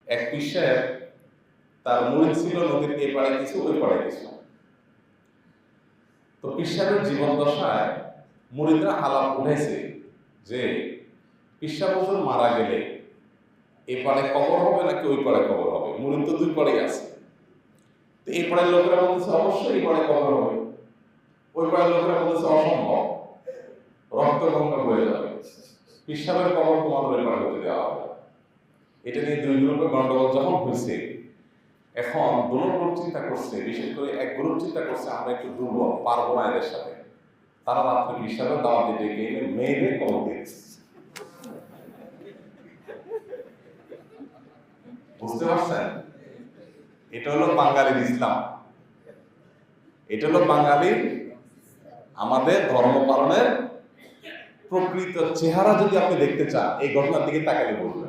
এক পীর সাহেব তার মুরিদ ছিল নদীর এই পাড়ে কিছু ওই পাড়ে কিছু। তো পীর সাহেবের জীবন দশায় মুরিদরা আলাপ উঠেছে যে পীর সাহেব হুজুর মারা গেলে এই পাড়ে কবর হবে নাকি ওই পাড়ে কবর হবে, মুরিদ তো দুই পাড়েই আছে। তো এই পাড়ের লোকেরা বলতেছে অবশ্যই এই পাড়ে কবর হবে, ওই পাড়ের লোকেরা বলতেছে অসম্ভব, রক্ত গঙ্গা বয়ে যাবে, পীর সাহেবের কবর তোমার ওই পাড়ে হতে দেওয়া হবে। এটা নিয়ে দুই গ্রুপে গন্ডগোল যখন হয়েছে, এখন দুটো গ্রুপ চিন্তা করছে, বিশেষ করে এক গ্রুপ চিন্তা করছে আমরা একটু দুর্বল, পারবো না এদের সাথে। তারা রাত্রে পীর সাহেবের দাওয়াত দিতে গিয়ে মেয়েদের কবর দিয়েছে। বুঝতে পারছেন? এটা হলো বাঙালির ইসলাম, এটা হলো বাঙালির আমাদের ধর্ম পালনের প্রকৃত চেহারা। যদি আপনি দেখতে চান এই ঘটনার দিকে তাকালে বলবেন।